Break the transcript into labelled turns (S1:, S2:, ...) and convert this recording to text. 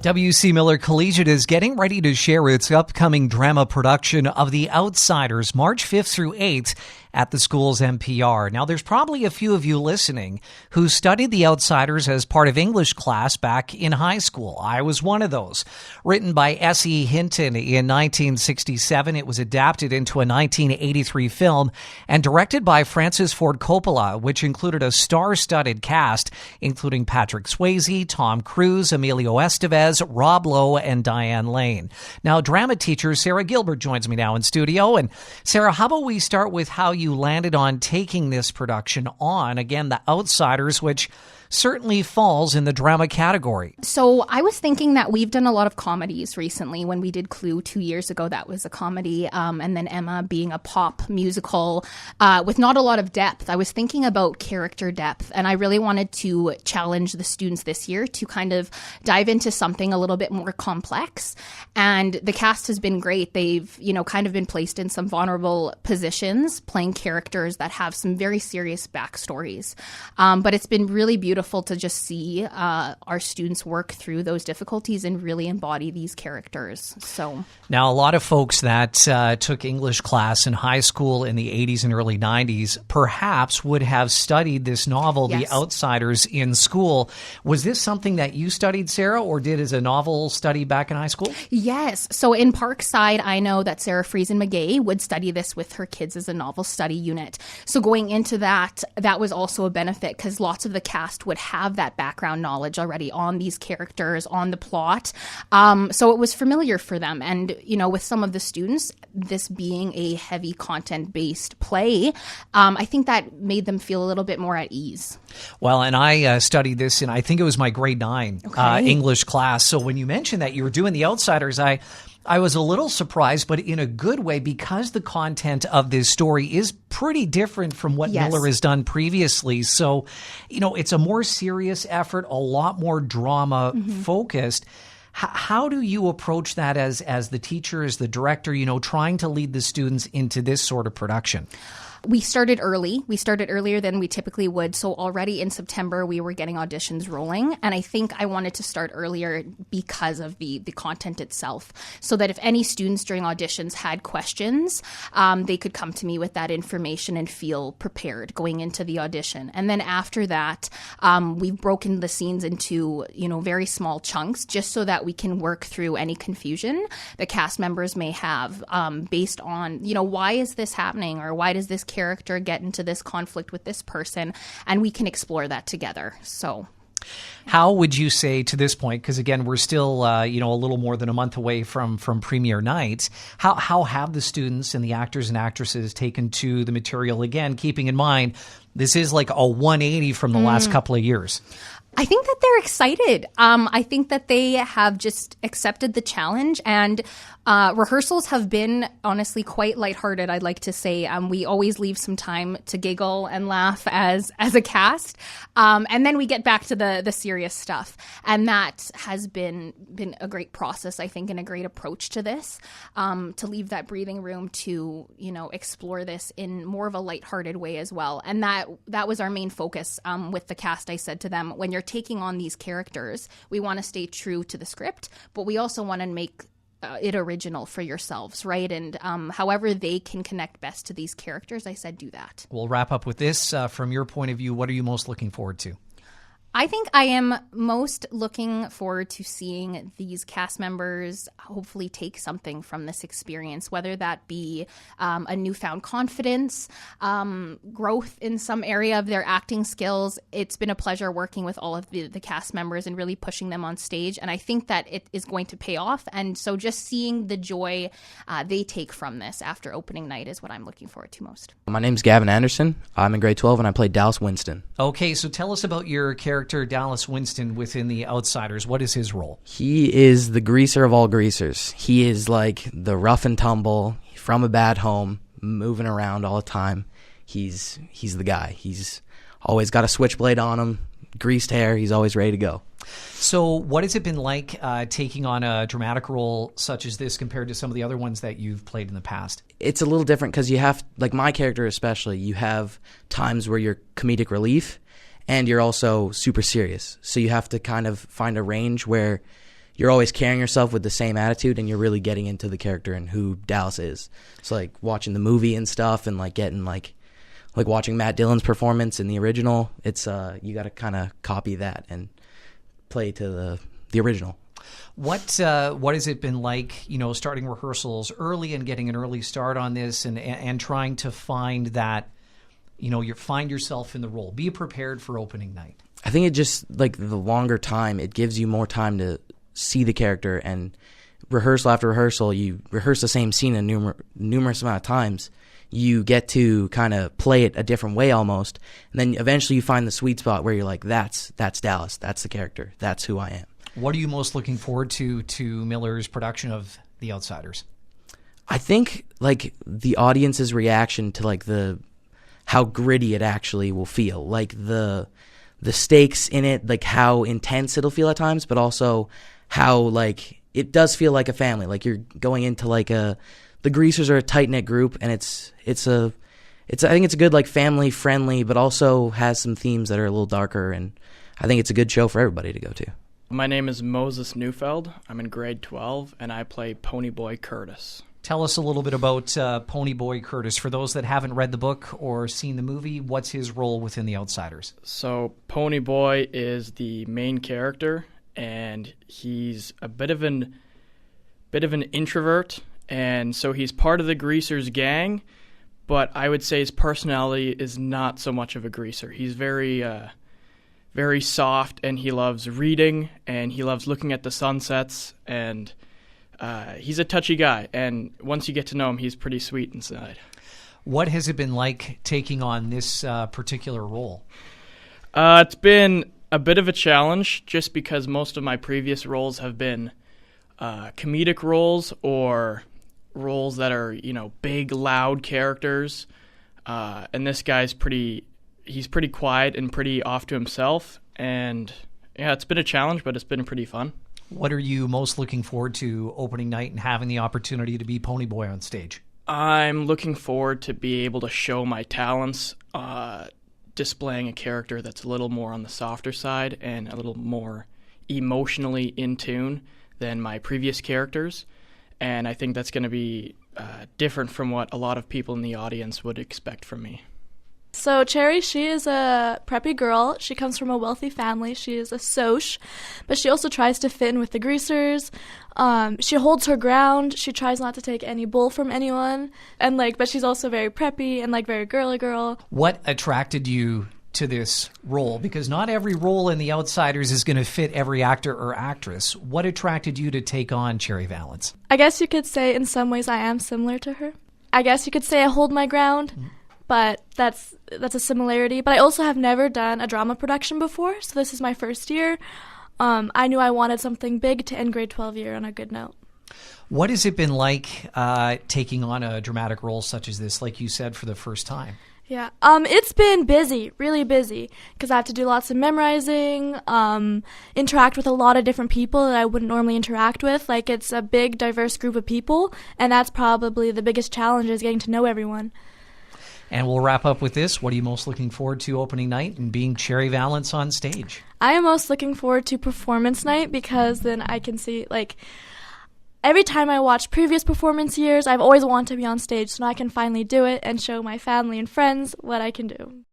S1: W.C. Miller Collegiate is getting ready to share its upcoming drama production of The Outsiders, March 5th through 8th at the school's NPR. Now, there's probably a few of you listening who studied The Outsiders as part of English class back in high school. I was one of those. Written by S.E. Hinton in 1967, it was adapted into a 1983 film and directed by Francis Ford Coppola, which included a star-studded cast, including Patrick Swayze, Tom Cruise, Emilio Estevez, Rob Lowe, and Diane Lane. Now, drama teacher Sarah Gilbert joins me now in studio. And Sarah, how about we start with how you landed on taking this production on, again, The Outsiders, which certainly falls in the drama category.
S2: So I was thinking that we've done a lot of comedies recently. When we did Clue 2 years ago, that was a comedy. And then Emma being a pop musical with not a lot of depth. I was thinking about character depth, and I really wanted to challenge the students this year to kind of dive into something a little bit more complex. And the cast has been great. They've, kind of been placed in some vulnerable positions, playing characters that have some very serious backstories. But it's been really beautiful to just see our students work through those difficulties and really embody these characters. So
S1: now, a lot of folks that took English class in high school in the 80s and early 90s perhaps would have studied this novel,
S2: Yes.
S1: The Outsiders, in school. Was this something that you studied, Sarah, or did as a novel study back in high school?
S2: Yes. So in Parkside, I know that Sarah Friesen-Magee would study this with her kids as a novel study unit. So going into that was also a benefit because lots of the cast would have that background knowledge already on these characters, on the plot. So it was familiar for them. And, with some of the students, this being a heavy content-based play, I think that made them feel a little bit more at ease.
S1: Well, and I studied this in, I think it was my grade 9 English class. So when you mentioned that you were doing The Outsiders, I was a little surprised, but in a good way, because the content of this story is pretty different from what
S2: Yes.
S1: Miller has done previously. So, it's a more serious effort, a lot more drama focused. How do you approach that as the teacher, as the director, trying to lead the students into this sort of production?
S2: We started early. We started earlier than we typically would. So already in September, we were getting auditions rolling. And I think I wanted to start earlier because of the content itself, so that if any students during auditions had questions, they could come to me with that information and feel prepared going into the audition. And then after that, we've broken the scenes into, very small chunks just so that we can work through any confusion the cast members may have based on, why is this happening, or why does this character get into this conflict with this person, and we can explore that together. So
S1: how would you say to this point, because again, we're still, a little more than a month away from premiere night, how have the students and the actors and actresses taken to the material, again, keeping in mind this is like a 180 from the last couple of years?
S2: I think that they're excited. I think that they have just accepted the challenge, and rehearsals have been honestly quite lighthearted, I'd like to say. We always leave some time to giggle and laugh as a cast. And then we get back to the serious stuff. And that has been a great process, I think, and a great approach to this, to leave that breathing room to, explore this in more of a lighthearted way as well. And that was our main focus with the cast. I said to them, when you're taking on these characters, we want to stay true to the script, but we also want to make it original for yourselves, right? And however they can connect best to these characters, I said do that.
S1: We'll wrap up with this. From your point of view, what are you most looking forward to?
S2: I think I am most looking forward to seeing these cast members hopefully take something from this experience, whether that be a newfound confidence, growth in some area of their acting skills. It's been a pleasure working with all of the cast members and really pushing them on stage. And I think that it is going to pay off. And so just seeing the joy they take from this after opening night is what I'm looking forward to most.
S3: My name's Gavin Anderson. I'm in grade 12 and I play Dallas Winston.
S1: Okay, so tell us about your character, Dallas Winston, within The Outsiders. What is his role?
S3: He is the greaser of all greasers. He is like the rough and tumble, from a bad home, moving around all the time. He's the guy. He's always got a switchblade on him, greased hair. He's always ready to go.
S1: So what has it been like taking on a dramatic role such as this compared to some of the other ones that you've played in the past?
S3: It's a little different because you have, like my character especially, you have times where you're comedic relief and you're also super serious. So you have to kind of find a range where you're always carrying yourself with the same attitude, and you're really getting into the character and who Dallas is. It's like watching the movie and stuff, and like getting like watching Matt Dillon's performance in the original. It's you got to kind of copy that and play to the original.
S1: What has it been like, starting rehearsals early and getting an early start on this, and trying to find that, you find yourself in the role, be prepared for opening night?
S3: I think it just, like, the longer time, it gives you more time to see the character, and rehearsal after rehearsal, you rehearse the same scene a numerous amount of times. You get to kind of play it a different way almost, and then eventually you find the sweet spot where you're like, that's Dallas, that's the character, that's who I am.
S1: What are you most looking forward to Miller's production of The Outsiders?
S3: I think, like, the audience's reaction to, like, how gritty it actually will feel. Like, the stakes in it, like, how intense it'll feel at times, but also how, like, it does feel like a family. Like, you're going into, like, the Greasers are a tight-knit group, and I think it's a good, like, family-friendly, but also has some themes that are a little darker, and I think it's a good show for everybody to go to.
S4: My name is Moses Neufeld. I'm in grade 12, and I play Ponyboy Curtis.
S1: Tell us a little bit about Ponyboy Curtis. For those that haven't read the book or seen the movie, what's his role within The Outsiders?
S4: So Ponyboy is the main character, and he's a bit of an introvert, and so he's part of the Greasers gang, but I would say his personality is not so much of a greaser. He's very soft, and he loves reading, and he loves looking at the sunsets, and he's a touchy guy, and once you get to know him, he's pretty sweet inside.
S1: What has it been like taking on this particular role?
S4: It's been a bit of a challenge, just because most of my previous roles have been comedic roles or roles that are, big, loud characters, and this guy's he's pretty quiet and pretty off to himself, and yeah, it's been a challenge, but it's been pretty fun.
S1: What are you most looking forward to opening night and having the opportunity to be Ponyboy on stage?
S4: I'm looking forward to be able to show my talents, displaying a character that's a little more on the softer side and a little more emotionally in tune than my previous characters, and I think that's going to be different from what a lot of people in the audience would expect from me.
S5: So Cherry, she is a preppy girl. She comes from a wealthy family. She is a soc, but she also tries to fit in with the Greasers. She holds her ground. She tries not to take any bull from anyone, and but she's also very preppy and very girly girl.
S1: What attracted you to this role? Because not every role in The Outsiders is going to fit every actor or actress. What attracted you to take on Cherry Valance?
S5: I guess you could say in some ways I am similar to her. I guess you could say I hold my ground. But that's a similarity. But I also have never done a drama production before, so this is my first year. I knew I wanted something big to end grade 12 year on a good note.
S1: What has it been like taking on a dramatic role such as this, like you said, for the first time?
S5: Yeah, it's been busy, really busy, because I have to do lots of memorizing, interact with a lot of different people that I wouldn't normally interact with. It's a big, diverse group of people, and that's probably the biggest challenge, is getting to know everyone.
S1: And we'll wrap up with this. What are you most looking forward to opening night and being Cherry Valance on stage?
S5: I am most looking forward to performance night, because then I can see, every time I watch previous performance years, I've always wanted to be on stage, so now I can finally do it and show my family and friends what I can do.